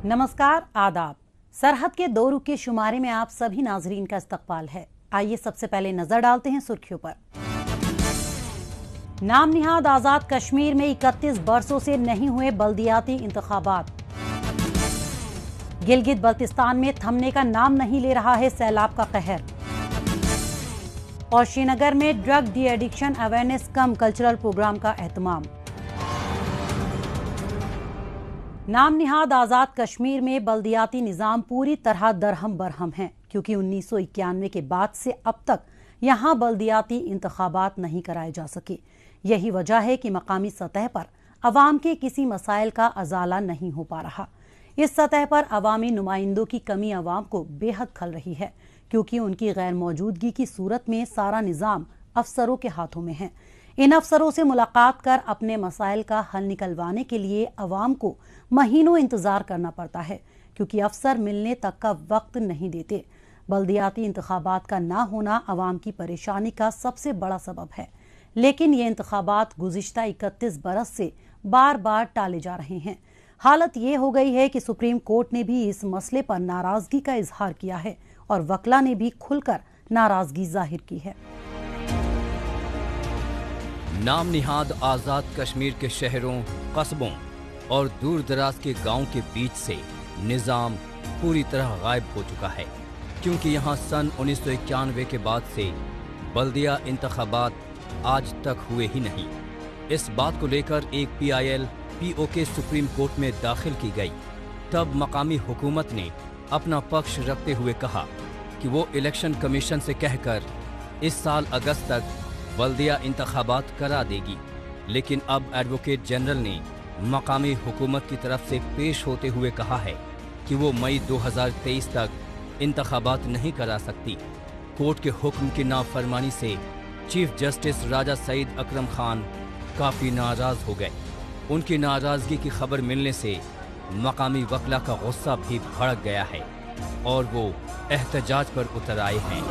नमस्कार, आदाब। सरहद के 2 रुख के शुमारे में आप सभी नाजरीन का इस्तकबाल है। आइए सबसे पहले नजर डालते हैं सुर्खियों पर। नाम निहाद आजाद कश्मीर में 31 बरसों से नहीं हुए बल्दियाती इंतखाबात। गिलगित बल्तिस्तान में थमने का नाम नहीं ले रहा है सैलाब का कहर। और श्रीनगर में ड्रग डी एडिक्शन अवेयरनेस कम कल्चरल प्रोग्राम का एहतमाम। नाम निहाद आजाद कश्मीर में बल्दियाती निज़ाम पूरी तरह दरहम बरहम है, क्योंकि 1991 के बाद से अब तक यहाँ बल्दियाती इंतखाबात नहीं कराए जा सके। यही वजह है कि मकामी सतह पर अवाम के किसी मसाइल का अजाला नहीं हो पा रहा। इस सतह पर अवामी नुमाइंदों की कमी अवाम को बेहद खल रही है, क्योंकि उनकी गैर मौजूदगी की सूरत में सारा निज़ाम अफसरों के हाथों में है। इन अफसरों से मुलाकात कर अपने मसाइल का हल निकलवाने के लिए अवाम को महीनों इंतजार करना पड़ता है, क्योंकि अफसर मिलने तक का वक्त नहीं देते। बल्दियाती इंतखाबात का ना होना अवाम की परेशानी का सबसे बड़ा सबब है, लेकिन ये इंतखाबात गुज़िश्ता 31 बरस से बार बार टाले जा रहे हैं। हालत ये हो गई है कि सुप्रीम कोर्ट ने भी इस मसले पर नाराजगी का इजहार किया है और वकला ने भी खुलकर नाराजगी जाहिर की है। नाम निहाद आज़ाद कश्मीर के शहरों, कस्बों और दूर दराज के गांव के बीच से निज़ाम पूरी तरह गायब हो चुका है, क्योंकि यहां सन 1991 के बाद से बल्दिया इंतखाबात आज तक हुए ही नहीं। इस बात को लेकर एक PIL POK सुप्रीम कोर्ट में दाखिल की गई। तब मकामी हुकूमत ने अपना पक्ष रखते हुए कहा कि वो इलेक्शन कमीशन से कहकर इस साल अगस्त तक बल्दिया इंतखाबात करा देगी, लेकिन अब एडवोकेट जनरल ने मकामी हुकूमत की तरफ से पेश होते हुए कहा है कि वो मई 2023 तक इंतखाबात नहीं करा सकती। कोर्ट के हुक्म की नाफरमानी से चीफ जस्टिस राजा सईद अकरम खान काफ़ी नाराज़ हो गए। उनकी नाराज़गी की खबर मिलने से मकामी वकला का गुस्सा भी भड़क गया है और वो एहतजाज पर उतर आए हैं।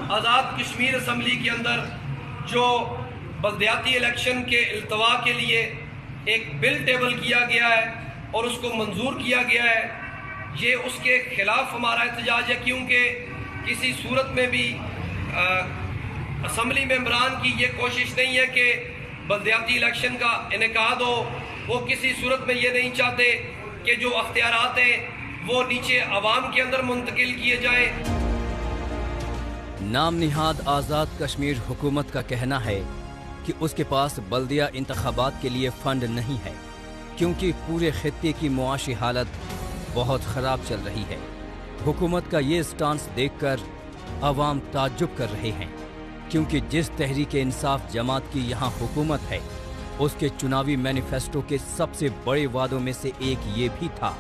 आज़ाद कश्मीर असम्बली के अंदर जो बल्दियाती इलेक्शन के इल्तवा के लिए एक बिल टेबल किया गया है और उसको मंजूर किया गया है, ये उसके खिलाफ हमारा एहतजाज है, क्योंकि किसी सूरत में भी असम्बली मेंबरान की ये कोशिश नहीं है कि बल्दियाती इलेक्शन का इनेकाद हो। वो किसी सूरत में ये नहीं चाहते कि जो अख्तियारात हैं वो नीचे अवाम के अंदर मुंतकिल किए जाए। नाम निहाद आज़ाद कश्मीर हुकूमत का कहना है कि उसके पास बल्दिया इंतखाबात के लिए फंड नहीं है, क्योंकि पूरे खित्ते की मुआशी हालत बहुत ख़राब चल रही है। हुकूमत का ये स्टांस देखकर अवाम ताज्जुब कर रहे हैं, क्योंकि जिस तहरीक इंसाफ जमात की यहाँ हुकूमत है, उसके चुनावी मैनिफेस्टो के सबसे बड़े वादों में से एक ये भी था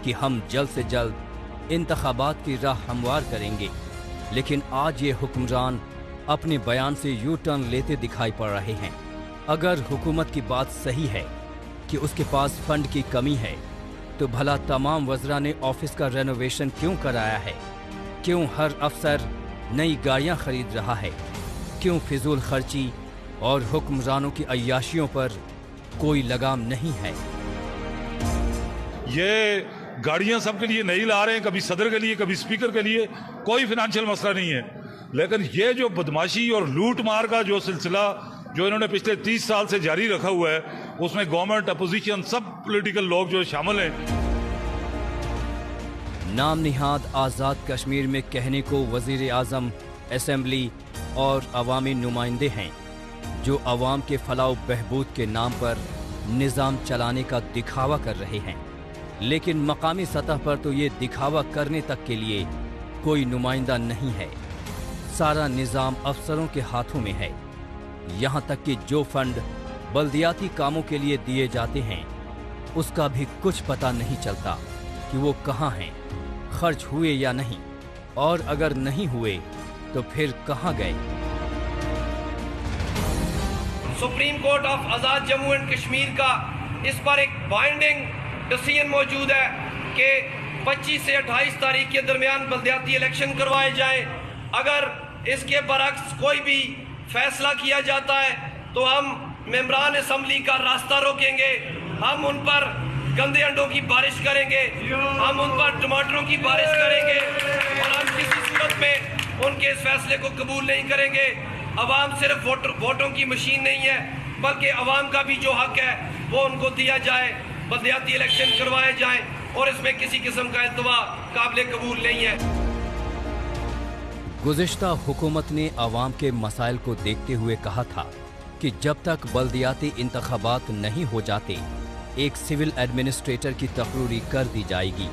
कि हम जल्द से जल्द इंतखाबात की राह हमवार करेंगे। लेकिन आज ये हुक्मरान अपने बयान से यू टर्न लेते दिखाई पड़ रहे हैं। अगर हुकूमत की बात सही है कि उसके पास फंड की कमी है, तो भला तमाम वज़रा ने ऑफिस का रेनोवेशन क्यों कराया है? क्यों हर अफसर नई गाड़ियां खरीद रहा है? क्यों फिजूल खर्ची और हुक्मरानों की अय्याशियों पर कोई लगाम नहीं है? ये गाड़ियां सबके लिए नहीं ला रहे हैं, कभी सदर के लिए, कभी स्पीकर के लिए, कोई फिनेंशियल मसला नहीं है। लेकिन ये जो बदमाशी और लूट मार का जो सिलसिला जो इन्होंने पिछले 30 साल से जारी रखा हुआ है, उसमें गवर्नमेंट, अपोजिशन, सब पॉलिटिकल लोग जो शामिल हैं। नाम निहाद आज़ाद कश्मीर में कहने को वज़ीर आज़म, असेंबली और अवामी नुमाइंदे हैं, जो अवाम के फलाह बहबूद के नाम पर निज़ाम चलाने का दिखावा कर रहे हैं। लेकिन मकामी सतह पर तो ये दिखावा करने तक के लिए कोई नुमाइंदा नहीं है। सारा निज़ाम अफसरों के हाथों में है। यहाँ तक कि जो फंड बल्दियाती कामों के लिए दिए जाते हैं, उसका भी कुछ पता नहीं चलता कि वो कहाँ हैं, खर्च हुए या नहीं, और अगर नहीं हुए तो फिर कहाँ गए। Supreme court of Azad Jammu and Kashmir का इस पर एक बाइंडिंग डिसीजन मौजूद है कि 25 से 28 तारीख के दरमियान बल्दियाती इलेक्शन करवाए जाएं। अगर इसके बरक्स कोई भी फैसला किया जाता है तो हम मेंबरान असम्बली का रास्ता रोकेंगे, हम उन पर गंदे अंडों की बारिश करेंगे, हम उन पर टमाटरों की बारिश करेंगे और हम किसी सूरत में उनके इस फैसले को कबूल नहीं करेंगे। अवाम सिर्फ वोटों की मशीन नहीं है, बल्कि अवाम का भी जो हक है वो उनको दिया जाए, बल्दियाती इलेक्शन करवाए जाएं और इसमें किसी किस्म का इल्तवा काबिल कबूल नहीं है। गुज़िश्ता हुकूमत ने अवाम के मसाइल को देखते हुए कहा था कि जब तक बल्दियाती इंतखाबात नहीं हो जाते एक सिविल एडमिनिस्ट्रेटर की तकर्री कर दी जाएगी,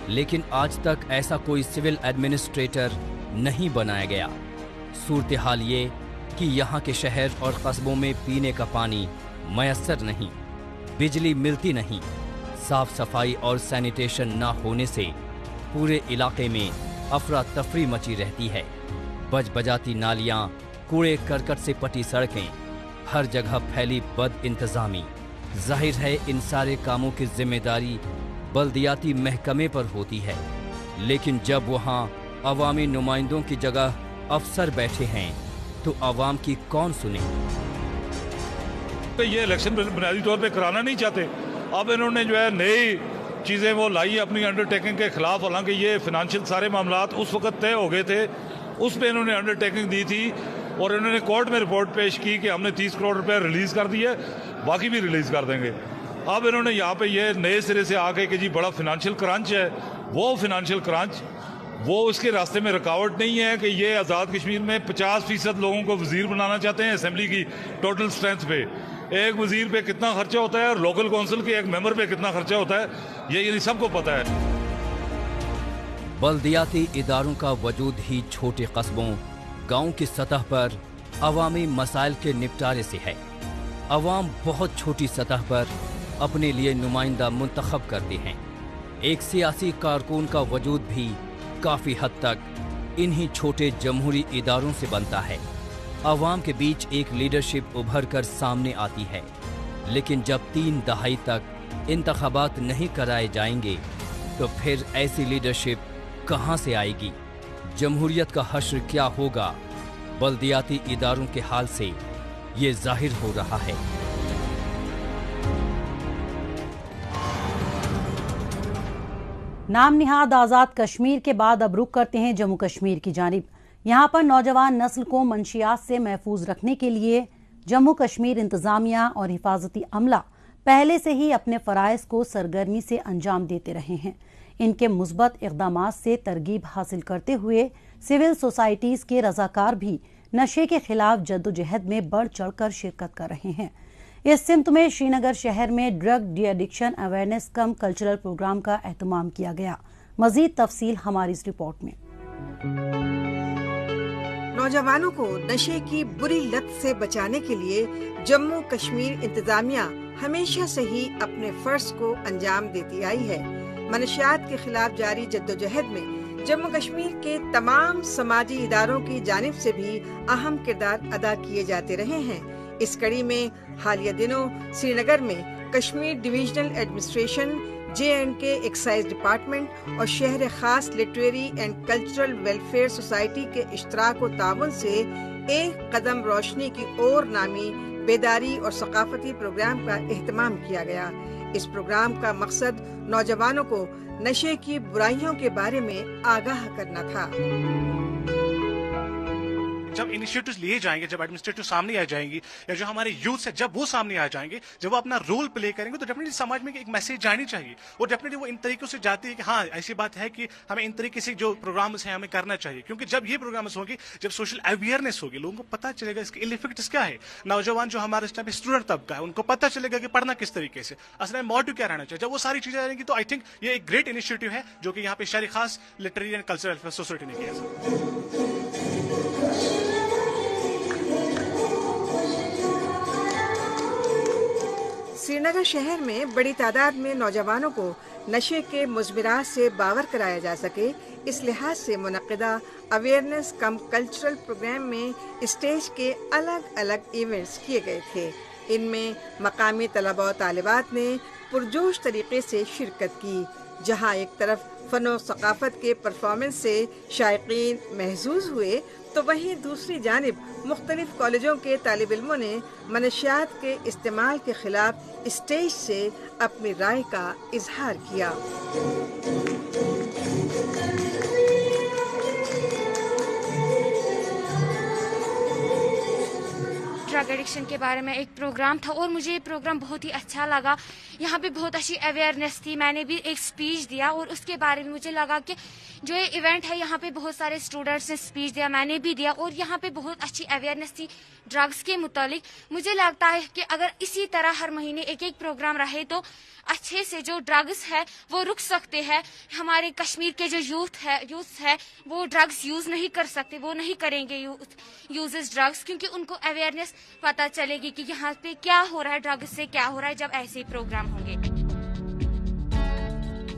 लेकिन आज तक ऐसा कोई सिविल एडमिनिस्ट्रेटर नहीं बनाया गया। सूरत हाल ये कि यहाँ के शहर और कस्बों में पीने का पानी मयस्सर नहीं, बिजली मिलती नहीं, साफ सफाई और सैनिटेशन ना होने से पूरे इलाके में अफरा तफरी मची रहती है। बज बजाती नालियाँ, कूड़े करकट से पटी सड़कें, हर जगह फैली बद इंतजामी। जाहिर है इन सारे कामों की जिम्मेदारी बल्दियाती महकमे पर होती है, लेकिन जब वहाँ अवामी नुमाइंदों की जगह अफसर बैठे हैं तो अवाम की कौन सुने। ये इलेक्शन बुनियादी तौर पे कराना नहीं चाहते। अब इन्होंने जो है नई चीज़ें वो लाई अपनी अंडरटेकिंग के खिलाफ, हालांकि ये फिनेंशियल सारे मामलात उस वक्त तय हो गए थे, उस पर इन्होंने अंडरटेकिंग दी थी और इन्होंने कोर्ट में रिपोर्ट पेश की कि हमने 30 करोड़ रुपए रिलीज़ कर दिए, बाकी भी रिलीज़ कर देंगे। अब इन्होंने यहाँ पे ये नए सिरे से आके कि जी बड़ा फिनेंशियल क्रंच है, वो फिनेंशियल क्रंच वो उसके रास्ते में रुकावट नहीं है कि ये आज़ाद कश्मीर में 50% लोगों को वजीर बनाना चाहते हैं। असेंबली की टोटल स्ट्रेंथ पे एक वजीर पे कितना खर्चा होता है और लोकल काउंसिल के एक मेंबर पे कितना खर्चा होता है, ये सबको पता है। बल्दियाती इदारों का वजूद ही छोटे कस्बों, गाँव की सतह पर अवामी मसाइल के निपटारे से है। अवाम बहुत छोटी सतह पर अपने लिए नुमाइंदा मुंतखब करते हैं। एक सियासी कारकुन का वजूद भी काफ़ी हद तक इन्हीं छोटे जमहूरी इदारों से बनता है। अवाम के बीच एक लीडरशिप उभर कर सामने आती है, लेकिन जब 3 दहाई तक इंतखाबात नहीं कराए जाएंगे तो फिर ऐसी लीडरशिप कहां से आएगी? जमहूरियत का हश्र क्या होगा? बल्दियाती इदारों के हाल से ये जाहिर हो रहा है। नाम निहाद आज़ाद कश्मीर के बाद अब रुख करते हैं जम्मू कश्मीर की जानिब। यहाँ पर नौजवान नस्ल को मंशियात से महफूज रखने के लिए जम्मू कश्मीर इंतजामिया और हिफाजती अमला पहले से ही अपने फ़राइज़ को सरगर्मी से अंजाम देते रहे हैं। इनके मुस्बत इक़दामात से तरगीब हासिल करते हुए सिविल सोसाइटीज़ के रज़ाकार भी नशे के खिलाफ जद्दोजहद में बढ़ चढ़ कर शिरकत कर रहे हैं। इस सिमत में श्रीनगर शहर में ड्रग डी एडिक्शन अवेयरनेस कम कल्चरल प्रोग्राम का एहतमाम किया गया। मजीद तफसील हमारी इस रिपोर्ट में। नौजवानों को नशे की बुरी लत से बचाने के लिए जम्मू कश्मीर इंतजामिया हमेशा से ही अपने फर्ज को अंजाम देती आई है। मनशियात के खिलाफ जारी जद्दोजहद में जम्मू कश्मीर के तमाम समाजी इदारों की जानिब से भी अहम किरदार अदा किए जाते रहे हैं। इस कड़ी में हालिया दिनों श्रीनगर में Kashmir divisional administration, J&K excise department और शहर खास literary and cultural welfare society के इश्तराक व ताउन से एक कदम रोशनी की ओर नामी बेदारी और सकाफती प्रोग्राम का एहतमाम किया गया। इस प्रोग्राम का मकसद नौजवानों को नशे की बुराइयों के बारे में आगाह करना था। जब इनिशिएटिव्स लिए जाएंगे, जब एडमिनिस्ट्रेटिव सामने आ जाएंगी या जो हमारे यूथ है जब वो सामने आ जाएंगे, जब वो अपना रोल प्ले करेंगे तो डेफिनेटली समाज में एक मैसेज जानी चाहिए और डेफिनेटली वो इन तरीकों से जाती है कि हाँ ऐसी बात है कि हमें इन तरीके से जो प्रोग्राम्स हैं हमें करना चाहिए। क्योंकि जब ये प्रोग्राम्स होंगे, जब सोशल अवेयरनेस होगी, लोगों को पता चलेगा इसके इल इफेक्ट्स क्या है। नौजवान जो हमारे इस टाइम स्टूडेंट तबका है उनको पता चलेगा कि पढ़ना किस तरीके से, असल में मोटिव क्या रहना चाहिए। जब वो सारी चीजें आएंगी तो आई थिंक ये एक ग्रेट इनिशिएटिव है जो कि यहाँ पे शहरी खास literary and cultural welfare society ने किया। श्रीनगर शहर में बड़ी तादाद में नौजवानों को नशे के मुज़मिरात से बावर कराया जा सके, इस लिहाज से मुनक़िदा अवेयरनेस कम कल्चरल प्रोग्राम में स्टेज के अलग अलग इवेंट्स किए गए थे। इनमें मकामी तलबा और तालिबात ने पुरजोश तरीके से शिरकत की, जहां एक तरफ फनो सकाफत के परफॉर्मेंस से शायकीन महजूज हुए तो वहीं दूसरी जानिब मुख्तलिफ कॉलेजों के तालिब इल्मों ने मनशियात के इस्तेमाल के खिलाफ स्टेज से अपनी राय का इजहार किया। ड्रग एडिक्शन के बारे में एक प्रोग्राम था और मुझे ये प्रोग्राम बहुत ही अच्छा लगा। यहाँ पे बहुत अच्छी अवेयरनेस थी। मैंने भी एक स्पीच दिया और उसके बारे में मुझे लगा कि जो ये इवेंट है यहाँ पे बहुत सारे स्टूडेंट्स ने स्पीच दिया, मैंने भी दिया और यहाँ पे बहुत अच्छी अवेयरनेस थी ड्रग्स के मुतालिक। मुझे लगता है कि अगर इसी तरह हर महीने एक एक प्रोग्राम रहे तो अच्छे से जो ड्रग्स है वो रुक सकते हैं। हमारे कश्मीर के जो यूथ है वो ड्रग्स यूज नहीं कर सकते, वो नहीं करेंगे यूजेस ड्रग्स, क्योंकि उनको अवेयरनेस पता चलेगी कि यहाँ पे क्या हो रहा है, ड्रग्स से क्या हो रहा है जब ऐसे प्रोग्राम होंगे।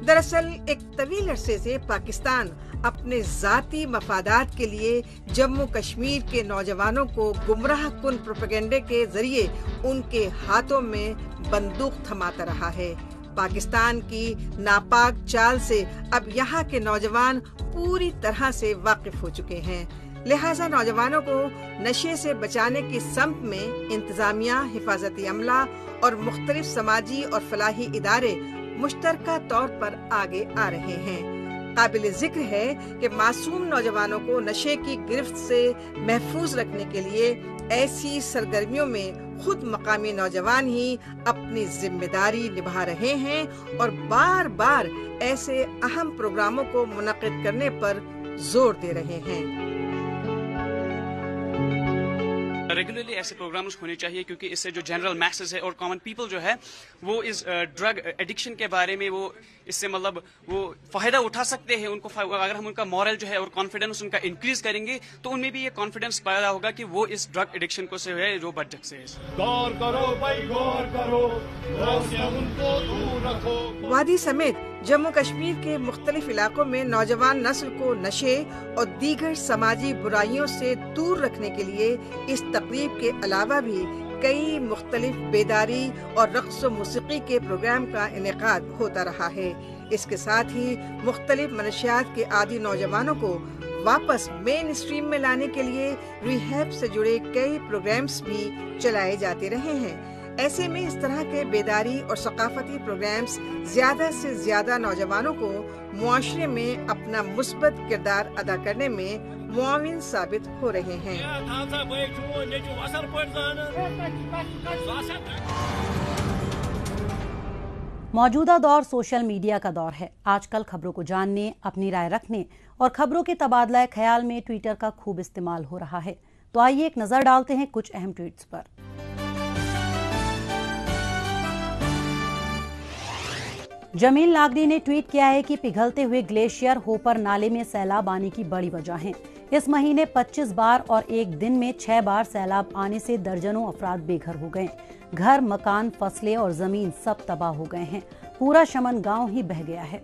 दरअसल एक तवील अरसे से पाकिस्तान अपने जाती मफादात के लिए जम्मू कश्मीर के नौजवानों को गुमराह कुन प्रोपेगेंडे के जरिए उनके हाथों में बंदूक थमाता रहा है। पाकिस्तान की नापाक चाल से अब यहाँ के नौजवान पूरी तरह से वाकिफ हो चुके हैं। लिहाजा नौजवानों को नशे से बचाने की सम्त में इंतजामिया, हिफाजती अमला और मुख्तलिफ समाजी और फलाही इदारे मुश्तरका तौर पर आगे आ रहे हैं। काबिल जिक्र है कि मासूम नौजवानों को नशे की गिरफ्त से महफूज रखने के लिए ऐसी सरगर्मियों में खुद मकामी नौजवान ही अपनी जिम्मेदारी निभा रहे हैं और बार बार ऐसे अहम प्रोग्रामों को मुनक्किद करने पर जोर दे रहे हैं। रेगुलरली ऐसे प्रोग्राम्स होने चाहिए क्योंकि इससे जो जनरल मैसेज है और कॉमन पीपल जो है वो इस ड्रग एडिक्शन के बारे में वो इससे मतलब वो फायदा उठा सकते हैं। उनको अगर हम उनका मॉरल जो है और कॉन्फिडेंस उनका इंक्रीज करेंगे तो उनमें भी ये कॉन्फिडेंस पैदा होगा कि वो इस ड्रग एडिक्शन को से है जो बच सकते हैं। गौर करो भाई, गौर करो, उनको दूर रखो। वादी समेत जम्मू कश्मीर के मुख्तलिफ इलाकों में नौजवान नस्ल को नशे और दीगर समाजी बुराइयों से दूर रखने के लिए इस तकरीब के अलावा भी कई मुख्तलिफ बेदारी और रक़्स व मौसीक़ी के प्रोग्राम का इनेकाद होता रहा है। इसके साथ ही मुख्तलिफ मनशियात के आदी नौजवानों को वापस मेन स्ट्रीम में लाने के लिए रिहैब से जुड़े कई प्रोग्राम्स भी चलाए जाते रहे हैं। ऐसे में इस तरह के बेदारी और सकाफती प्रोग्राम्स ज्यादा से ज्यादा नौजवानों को मुआशरे में अपना मुस्बत किरदार अदा करने में मुआविन साबित हो रहे हैं। मौजूदा दौर सोशल मीडिया का दौर है। आजकल खबरों को जानने, अपनी राय रखने और खबरों के तबादला ख्याल में ट्विटर का खूब इस्तेमाल हो रहा है। तो आइए एक नजर डालते हैं कुछ अहम ट्वीट्स पर। जमील नागरी ने ट्वीट किया है कि पिघलते हुए ग्लेशियर होपर नाले में सैलाब आने की बड़ी वजह है। इस महीने 25 बार और एक दिन में 6 बार सैलाब आने से दर्जनों अफराद बेघर हो गए। घर, मकान, फसलें और जमीन सब तबाह हो गए हैं। पूरा शमन गांव ही बह गया है।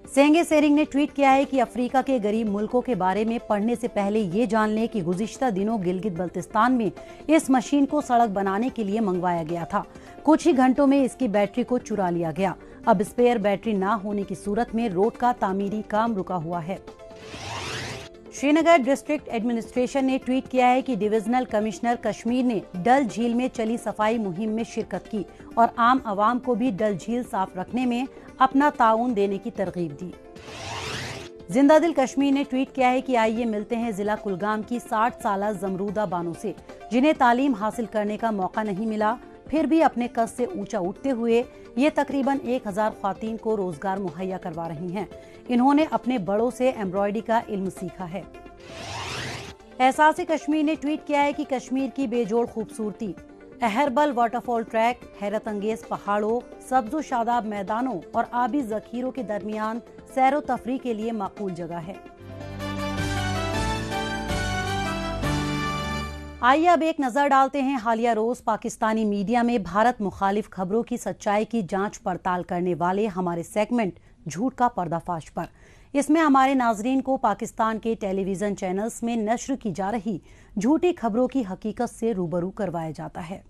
सेंगे सेरिंग ने ट्वीट किया है कि अफ्रीका के गरीब मुल्कों के बारे में पढ़ने से पहले ये जान लें कि गुज़िश्ता दिनों गिलगित बल्तिस्तान में इस मशीन को सड़क बनाने के लिए मंगवाया गया था। कुछ ही घंटों में इसकी बैटरी को चुरा लिया गया। अब स्पेयर बैटरी ना होने की सूरत में रोड का तामीरी काम रुका हुआ है। श्रीनगर डिस्ट्रिक्ट एडमिनिस्ट्रेशन ने ट्वीट किया है कि डिविजनल कमिश्नर कश्मीर ने डल झील में चली सफाई मुहिम में शिरकत की और आम आवाम को भी डल झील साफ रखने में अपना ताउन देने की तरगीब दी। जिंदा दिल कश्मीर ने ट्वीट किया है कि आइए मिलते हैं जिला कुलगाम की 60 साला जमरूदा बानो से, जिन्हें तालीम हासिल करने का मौका नहीं मिला, फिर भी अपने कद से ऊंचा उठते हुए ये तकरीबन 1000 ख्वातीन को रोजगार मुहैया करवा रही हैं। इन्होंने अपने बड़ों से एम्ब्रॉयडरी का इल्म सीखा है। एहसास कश्मीर ने ट्वीट किया है कि कश्मीर की बेजोड़ खूबसूरती, अहरबल वाटरफॉल ट्रैक, हैरत अंगेज पहाड़ों, सब्ज़ो शादाब मैदानों और आबी जखीरों के दरमियान सैरो तफरी के लिए माकूल जगह है। आइए अब एक नजर डालते हैं हालिया रोज पाकिस्तानी मीडिया में भारत मुखालिफ खबरों की सच्चाई की जांच पड़ताल करने वाले हमारे सेगमेंट झूठ का पर्दाफाश पर। इसमें हमारे नाजरीन को पाकिस्तान के टेलीविजन चैनल्स में नश्र की जा रही झूठी खबरों की हकीकत से रूबरू करवाया जाता है।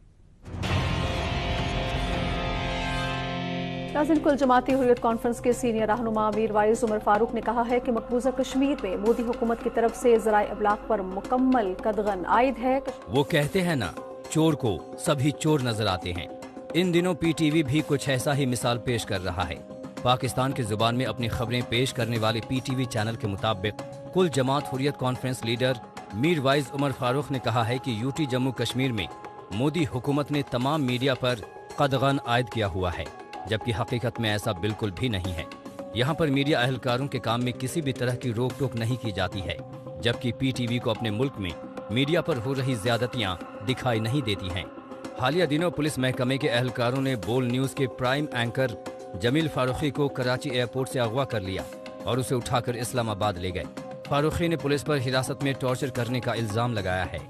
नाज़रीन, कुल जमाती हुर्रियत कॉन्फ्रेंस के सीनियर रहनुमा मीरवाइज उमर फारूक ने कहा है कि मकबूजा कश्मीर में मोदी हुकूमत की तरफ से ज़राए इब्लाग पर मुकम्मल कदगन आयद है। वो कहते हैं ना, चोर को सभी चोर नजर आते हैं। इन दिनों पीटीवी भी कुछ ऐसा ही मिसाल पेश कर रहा है। पाकिस्तान की जुबान में अपनी खबरें पेश करने वाले पीटीवी चैनल के मुताबिक कुल जमात हुर्रियत कॉन्फ्रेंस लीडर मीरवाइज उमर फारूक ने कहा है कि यूटी जम्मू कश्मीर में मोदी हुकूमत ने तमाम मीडिया पर कदगन आयद किया हुआ है, जबकि हकीकत में ऐसा बिल्कुल भी नहीं है। यहाँ पर मीडिया अहलकारों के काम में किसी भी तरह की रोक टोक नहीं की जाती है, जबकि पीटीवी को अपने मुल्क में मीडिया पर हो रही ज्यादतियाँ दिखाई नहीं देती हैं। हालिया दिनों पुलिस महकमे के अहलकारों ने बोल न्यूज के प्राइम एंकर जमील फारूकी को कराची एयरपोर्ट से अगवा कर लिया और उसे उठाकर इस्लामाबाद ले गए। फारूकी ने पुलिस पर हिरासत में टॉर्चर करने का इल्जाम लगाया है।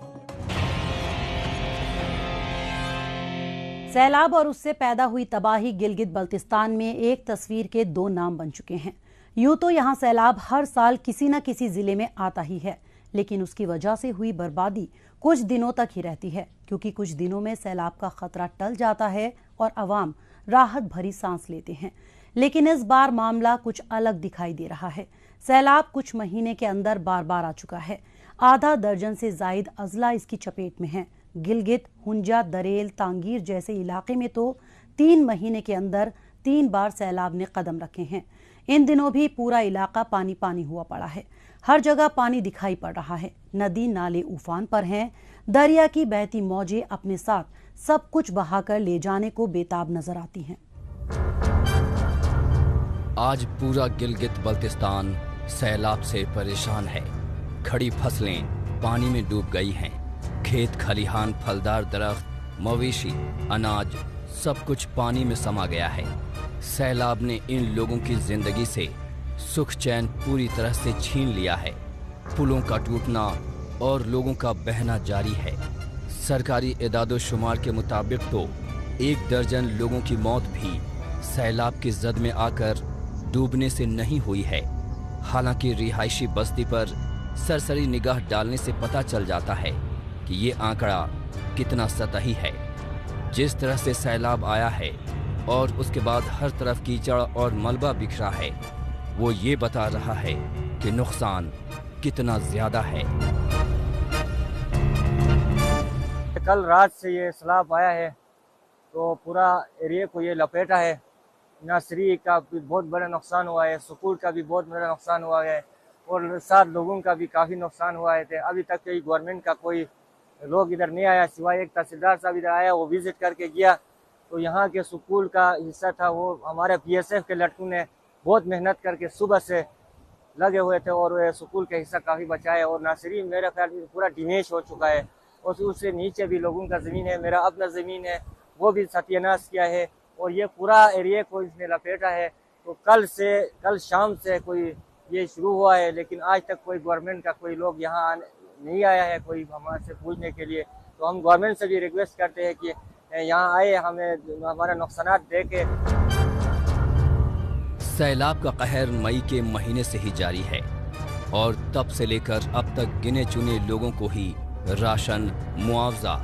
सैलाब और उससे पैदा हुई तबाही गिलगित बल्तिस्तान में एक तस्वीर के दो नाम बन चुके हैं। यूं तो यहाँ सैलाब हर साल किसी न किसी जिले में आता ही है, लेकिन उसकी वजह से हुई बर्बादी कुछ दिनों तक ही रहती है, क्योंकि कुछ दिनों में सैलाब का खतरा टल जाता है और अवाम राहत भरी सांस लेते हैं। लेकिन इस बार मामला कुछ अलग दिखाई दे रहा है। सैलाब कुछ महीने के अंदर बार बार आ चुका है। आधा दर्जन से जायद अजला इसकी चपेट में हैं। गिलगित, हुंजा, दरेल, तांगीर जैसे इलाके में तो 3 महीने के अंदर 3 बार सैलाब ने कदम रखे हैं। इन दिनों भी पूरा इलाका पानी पानी हुआ पड़ा है। हर जगह पानी दिखाई पड़ रहा है। नदी नाले उफान पर हैं। दरिया की बहती मौजें अपने साथ सब कुछ बहाकर ले जाने को बेताब नजर आती हैं। आज पूरा गिलगित बल्तिस्तान सैलाब से परेशान है। खड़ी फसलें पानी में डूब गई हैं। खेत खलिहान, फलदार दरख्त, मवेशी, अनाज सब कुछ पानी में समा गया है। सैलाब ने इन लोगों की जिंदगी से सुख चैन पूरी तरह से छीन लिया है। पुलों का टूटना और लोगों का बहना जारी है। सरकारी इदादो-शुमार के मुताबिक तो 1 दर्जन लोगों की मौत भी सैलाब की जद में आकर डूबने से नहीं हुई है। हालांकि रिहायशी बस्ती पर सरसरी निगाह डालने से पता चल जाता है कि ये आंकड़ा कितना सतही है। जिस तरह से सैलाब आया है और उसके बाद हर तरफ कीचड़ और मलबा बिखरा है, वो ये बता रहा है कि नुकसान कितना ज्यादा है। कल रात से ये सैलाब आया है तो पूरा एरिया को ये लपेटा है। नर्सरी का भी बहुत बड़ा नुकसान हुआ है, स्कूल का भी बहुत बड़ा नुकसान हुआ है और 7 लोगों का भी काफ़ी नुकसान हुआ है। अभी तक कोई गवर्नमेंट का कोई लोग इधर नहीं आया, सिवाय एक तहसीलदार साहब इधर आया, वो विजिट करके गया। तो यहाँ के स्कूल का हिस्सा था, वो हमारे PSF के लड़कों ने बहुत मेहनत करके सुबह से लगे हुए थे और वो स्कूल का हिस्सा काफ़ी बचाया। और नर्सरी मेरे ख्याल में पूरा डिमेश हो चुका है और उससे नीचे भी लोगों का ज़मीन है, मेरा अपना ज़मीन है, वो भी सत्यानाश किया है और ये पूरा एरिया को इसने लपेटा है। तो कल शाम से कोई ये शुरू हुआ है, लेकिन आज तक कोई गवर्नमेंट का कोई लोग यहाँ नहीं आया है कोई हमारे से पूछने के लिए। तो हम गवर्नमेंट से भी रिक्वेस्ट करते हैं कि यहाँ आए, हमें हमारा नुकसान देखे। सैलाब का कहर मई के महीने से ही जारी है और तब से लेकर अब तक गिने चुने लोगों को ही राशन, मुआवजा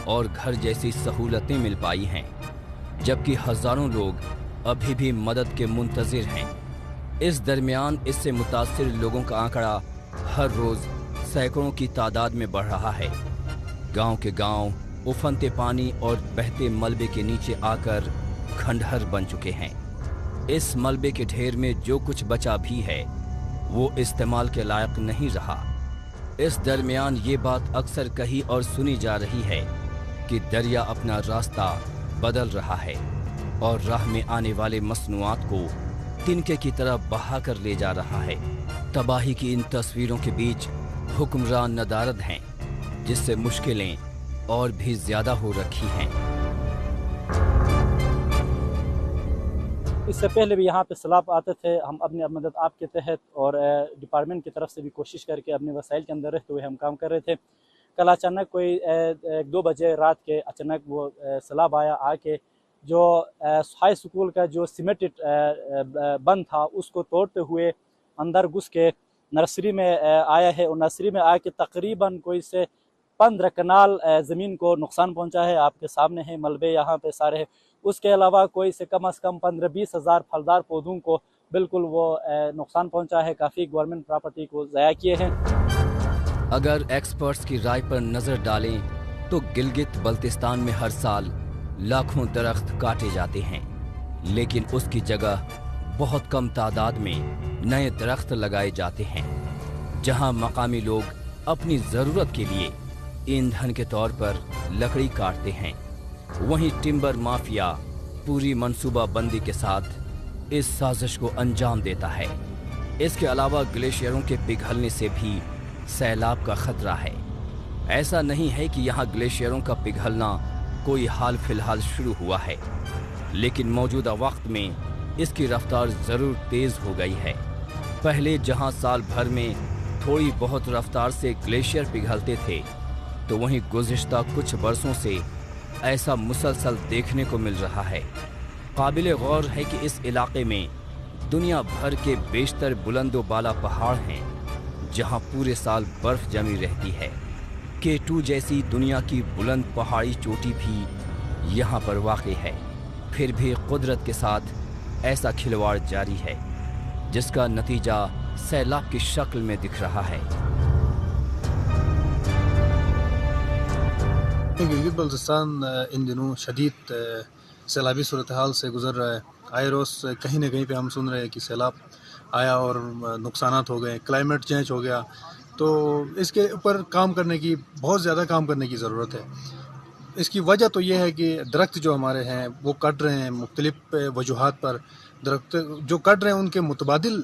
और घर जैसी सहूलतें मिल पाई हैं, जबकि हजारों लोग अभी भी मदद के मुंतजिर हैं। इस दरमियान इससे मुतासिर लोगों का आंकड़ा हर रोज सैकड़ों की तादाद में बढ़ रहा है। गांव के गांव उफनते पानी और बहते मलबे के नीचे आकर खंडहर बन चुके हैं। इस मलबे के ढेर में जो कुछ बचा भी है वो इस्तेमाल के लायक नहीं रहा। इस दरमियान ये बात अक्सर कही और सुनी जा रही है कि दरिया अपना रास्ता बदल रहा है और राह में आने वाले मसनूआत को तिनके की तरफ बहा कर ले जा रहा है। तबाही की इन तस्वीरों के बीच हुक्मरान नदारद हैं, जिससे मुश्किलें और भी ज्यादा हो रखी हैं। इससे पहले भी यहाँ पे सैलाब आते थे। हम अपनी मदद आपके तहत और डिपार्टमेंट की तरफ से भी कोशिश करके अपने वसाइल के अंदर रहते हुए हम काम कर रहे थे। कल अचानक कोई 1-2 बजे रात के अचानक वो सैलाब आया, आके जो हाई स्कूल का जो सीमेंटेड बंद था उसको तोड़ते हुए अंदर घुस के नर्सरी में आया है और नर्सरी में आके तकरीबन कोई से 15 कनाल ज़मीन को नुकसान पहुंचा है। आपके सामने है मलबे यहाँ पे सारे है। उसके अलावा कोई से कम 15-20 हज़ार फलदार पौधों को बिल्कुल वो नुकसान पहुंचा है। काफ़ी गवर्नमेंट प्रॉपर्टी को ज़ाया किए हैं। अगर एक्सपर्ट्स की राय पर नज़र डालें तो गिलगित बल्तिस्तान में हर साल लाखों दरख्त काटे जाते हैं, लेकिन उसकी जगह बहुत कम तादाद में नए दरख्त लगाए जाते हैं। जहां मकामी लोग अपनी ज़रूरत के लिए ईंधन के तौर पर लकड़ी काटते हैं, वहीं टिम्बर माफिया पूरी मंसूबाबंदी के साथ इस साजिश को अंजाम देता है। इसके अलावा ग्लेशियरों के पिघलने से भी सैलाब का खतरा है। ऐसा नहीं है कि यहाँ ग्लेशियरों का पिघलना कोई हाल फिलहाल शुरू हुआ है, लेकिन मौजूदा वक्त में इसकी रफ्तार ज़रूर तेज़ हो गई है। पहले जहाँ साल भर में थोड़ी बहुत रफ्तार से ग्लेशियर पिघलते थे, तो वहीं गुज़िश्ता कुछ बरसों से ऐसा मुसलसल देखने को मिल रहा है। काबिल गौर है कि इस इलाके में दुनिया भर के बेशतर बुलंदो बाला पहाड़ हैं, जहां पूरे साल बर्फ जमी रहती है। K2 जैसी दुनिया की बुलंद पहाड़ी चोटी भी यहां पर वाक़ई है। फिर भी कुदरत के साथ ऐसा खिलवाड़ जारी है, जिसका नतीजा सैलाब की शक्ल में दिख रहा है। गिलगित बल्तिस्तान इन दिनों शदीद सैलाबी सूरत हाल से गुजर रहा है। आए रोज़ कहीं ना कहीं पे हम सुन रहे हैं कि सैलाब आया और नुकसानात हो गए, क्लाइमेट चेंज हो गया। तो इसके ऊपर काम करने की, बहुत ज़्यादा काम करने की ज़रूरत है। इसकी वजह तो ये है कि दरख्त जो हमारे हैं वो कट रहे हैं मुख्तलिफ वजूहात पर। दरख्त जो कट रहे हैं उनके मुतबादिल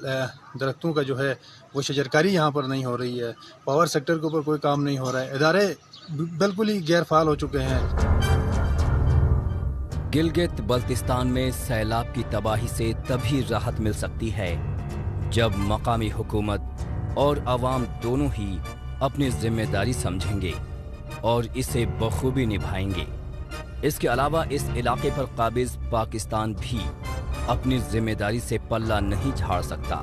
दरख्तों का जो है वो शजरकारी यहाँ पर नहीं हो रही है। पावर सेक्टर के ऊपर कोई काम नहीं हो रहा है। इदारे बिल्कुल ही गैर फाल हो चुके हैं। गिलगित बल्तिस्तान में सैलाब की तबाही से तभी राहत मिल सकती है जब मकामी हुकूमत और अवाम दोनों ही अपनी जिम्मेदारी समझेंगे और इसे बखूबी निभाएंगे। इसके अलावा इस इलाके पर काबिज पाकिस्तान भी अपनी जिम्मेदारी से पल्ला नहीं झाड़ सकता।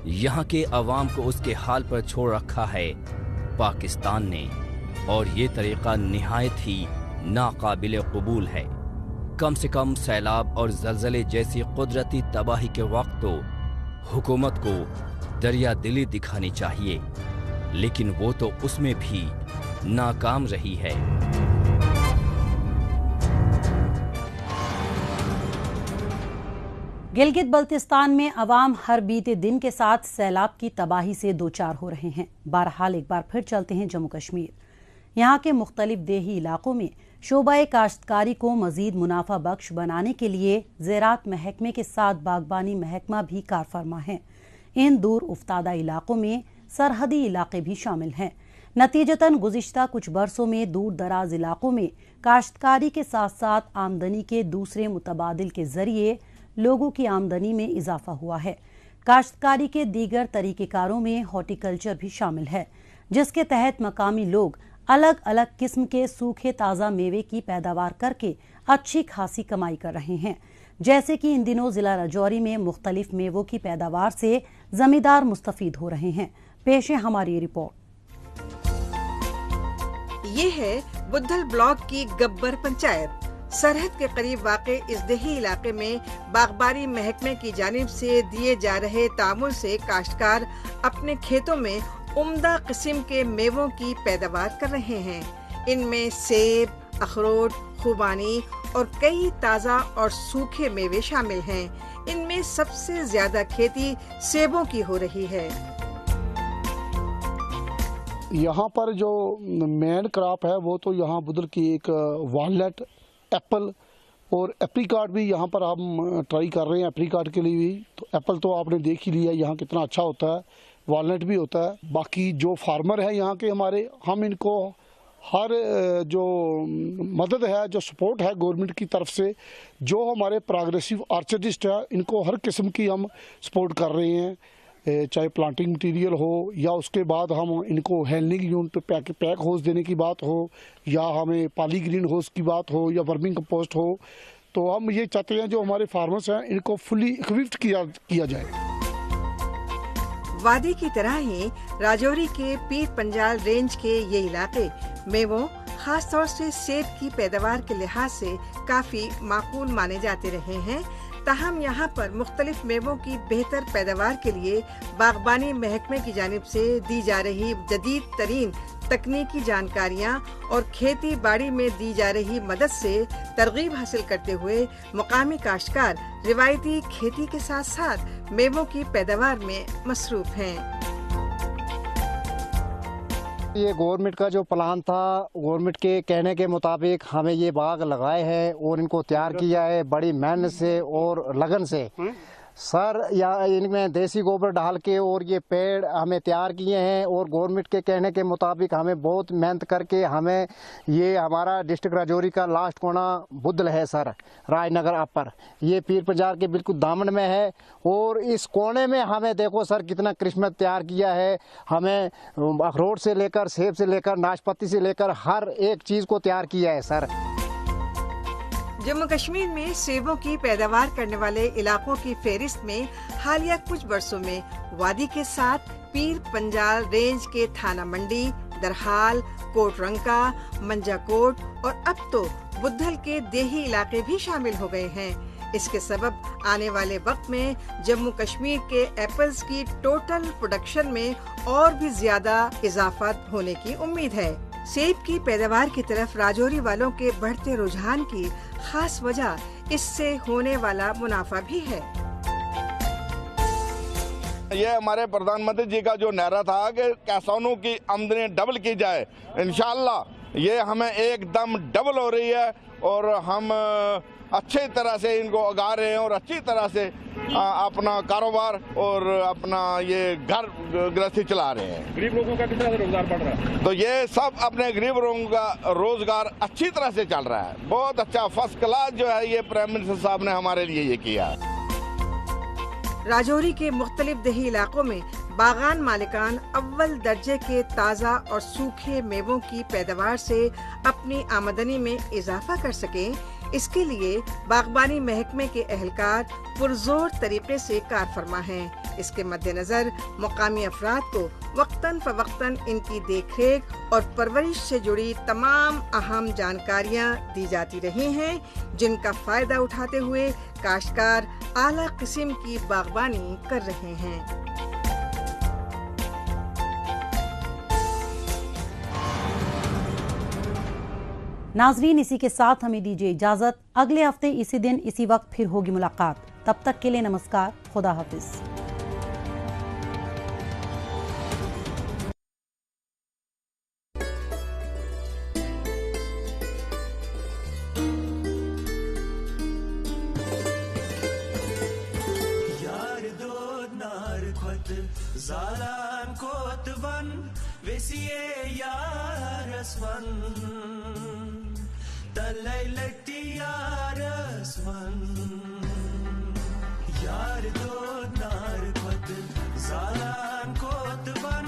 यहाँ के अवाम को उसके हाल पर छोड़ रखा है पाकिस्तान ने, और ये तरीका निहायत ही नाकाबिले कबूल है। कम से कम सैलाब और ज़लज़ले जैसी कुदरती तबाही के वक्त तो हुकूमत को दरिया दिली दिखानी चाहिए, लेकिन वो तो उसमें भी नाकाम रही है। गिलगित बल्तिस्तान में अवाम हर बीते दिन के साथ सैलाब की तबाही से दो चार हो रहे हैं। बहरहाल एक बार फिर चलते हैं जम्मू कश्मीर। यहाँ के मुख्तलिफ देही इलाकों में शोबाए काश्तकारी को मजीद मुनाफा बख्श बनाने के लिए ज़राअत महकमे के साथ बागबानी महकमा भी कारफरमा है। इन दूर उफ्तादा इलाकों में सरहदी इलाके भी शामिल हैं। नतीजतन गुज़िश्ता कुछ बरसों में दूर दराज इलाकों में काश्तकारी के साथ साथ आमदनी के दूसरे मुतबादिल के जरिए लोगों की आमदनी में इजाफा हुआ है। काश्तकारी के दीगर तरीक़ेकारों में हॉर्टिकल्चर भी शामिल है, जिसके तहत मकामी लोग अलग अलग किस्म के सूखे ताज़ा मेवे की पैदावार करके अच्छी खासी कमाई कर रहे हैं। जैसे कि इन दिनों जिला राजौरी में मुख्तलिफ मेवों की पैदावार से जमींदार मुस्तफीद हो रहे हैं। पेश है हमारी रिपोर्ट। ये है बुद्धल ब्लॉक की गब्बर पंचायत। सरहद के करीब वाक़े इस देही इलाके में बागबानी महकमे की जानिब से दिए जा रहे तामुल से काश्तकार अपने खेतों में उम्दा किस्म के मेवों की पैदावार कर रहे हैं। इनमें सेब, अखरोट, खुबानी और कई ताज़ा और सूखे मेवे शामिल हैं। इनमें सबसे ज्यादा खेती सेबों की हो रही है। यहाँ पर जो मेन क्रॉप है वो तो यहाँ बुदल की एक वॉलनट, एप्पल और एप्रिकॉट भी यहाँ पर हम ट्राई कर रहे हैं। एप्रिकॉट के लिए भी तो एप्पल तो आपने देख ही लिया यहाँ कितना अच्छा होता है, वॉलनट भी होता है। बाकी जो फार्मर है यहाँ के हमारे, हम इनको हर जो मदद है, जो सपोर्ट है गवर्नमेंट की तरफ से, जो हमारे प्रोग्रेसिव आर्चरिस्ट है, इनको हर किस्म की हम सपोर्ट कर रहे हैं। चाहे प्लांटिंग मटेरियल हो या उसके बाद हम इनको हैंडलिंग यूनिट पैक होस देने की बात हो, या हमें पॉली ग्रीन हाउस की बात हो, या वर्मिंग कंपोस्ट हो, तो हम ये चाहते हैं जो हमारे फार्मर्स हैं इनको फुली इक्विप्ड किया जाए। वादी की तरह ही राजौरी के पीर पंजाल रेंज के ये इलाके मेवों, खास तौर से सेब की पैदावार के लिहाज से काफी माकूल माने जाते रहे हैं। ताहम यहाँ पर मुख्तलिफ मेवों की बेहतर पैदावार के लिए बागबानी महकमे की जानिब से दी जा रही जदीद तरीन तकनीकी जानकारियाँ और खेती बाड़ी में दी जा रही मदद से तरगीब हासिल करते हुए मुकामी काश्तकार रिवायती खेती के साथ साथ मेवों की पैदावार में मसरूफ हैं। ये गवर्नमेंट का जो प्लान था, गवर्नमेंट के कहने के मुताबिक हमें ये बाग लगाए हैं और इनको तैयार किया है बड़ी मेहनत से और लगन से सर। या इनमें देसी गोबर डाल के और ये पेड़ हमें तैयार किए हैं और गवर्नमेंट के कहने के मुताबिक हमें बहुत मेहनत करके हमें ये हमारा डिस्ट्रिक्ट राजौरी का लास्ट कोना बुद्धल है सर, राजनगर अपर, ये पीर पंजार के बिल्कुल दामन में है। और इस कोने में हमें देखो सर कितना क्रिसमस तैयार किया है। हमें अखरोट से लेकर सेब से लेकर नाशपाती से लेकर हर एक चीज़ को तैयार किया है सर। जम्मू कश्मीर में सेबों की पैदावार करने वाले इलाकों की फेरिस्त में हालिया कुछ वर्षों में वादी के साथ पीर पंजाल रेंज के थाना मंडी, दरहाल, कोटरंका, मंजाकोट और अब तो बुद्धल के देही इलाके भी शामिल हो गए हैं। इसके सबब आने वाले वक्त में जम्मू कश्मीर के एप्पल्स की टोटल प्रोडक्शन में और भी ज्यादा इजाफा होने की उम्मीद है। सेब की पैदावार की तरफ राजौरी वालों के बढ़ते रुझान की खास वजह इससे होने वाला मुनाफा भी है। ये हमारे प्रधानमंत्री जी का जो नारा था कि किसानों की आमदनी डबल की जाए, इंशाअल्लाह ये हमें एकदम डबल हो रही है और हम अच्छी तरह से इनको उगा रहे हैं और अच्छी तरह से अपना कारोबार और अपना ये घर गृहस्थी चला रहे हैं। गरीब लोगों का किस तरह से रोजगार बढ़ रहा है? तो ये सब अपने गरीब लोगों का रोजगार अच्छी तरह से चल रहा है। बहुत अच्छा फर्स्ट क्लास जो है ये प्राइम मिनिस्टर साहब ने हमारे लिए ये किया। राजौरी के मुख्तलिफ देही इलाकों में बागान मालिकान अव्वल दर्जे के ताज़ा और सूखे मेवों की पैदावार से अपनी आमदनी में इजाफा कर सकें, इसके लिए बागबानी महकमे के एहलकार पुरजोर तरीके से कारफरमा हैं। इसके मद्देनजर मुकामी अफराद को वक्तन फवक्तन इनकी देखरेख और परवरिश से जुड़ी तमाम अहम जानकारियां दी जाती रही हैं, जिनका फायदा उठाते हुए काश्तकार आला किस्म की बागबानी कर रहे हैं। नाजरीन, इसी के साथ हमें दीजिए इजाजत। अगले हफ्ते इसी दिन इसी वक्त फिर होगी मुलाकात। तब तक के लिए नमस्कार, खुदा हाफिज। Zalan kotvan vesiye yarasvan talailati yarasvan yar do nar kot zalan kotvan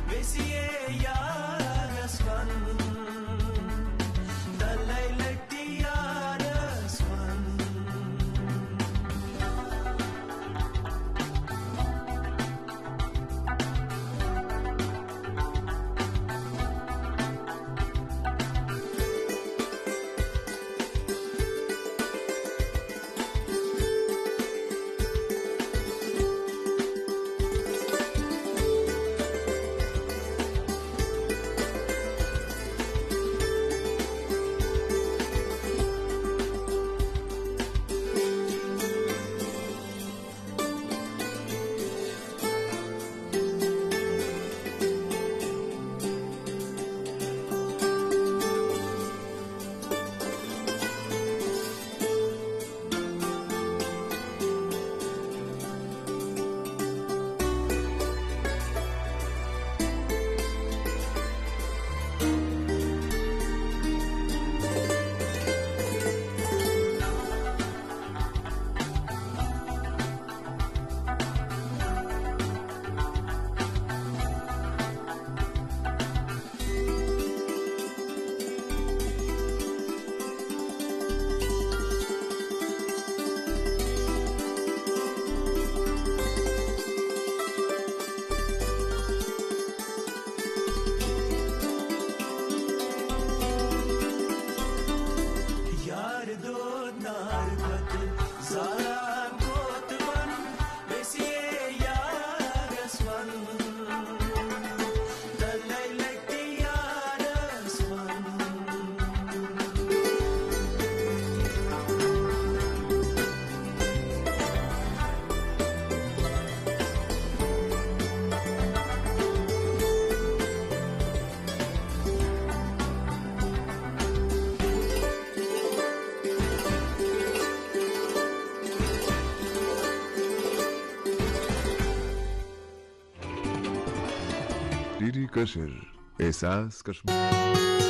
vesiye yarasvan talailati yarasvan DD Kashmir एहसास कश्मीर।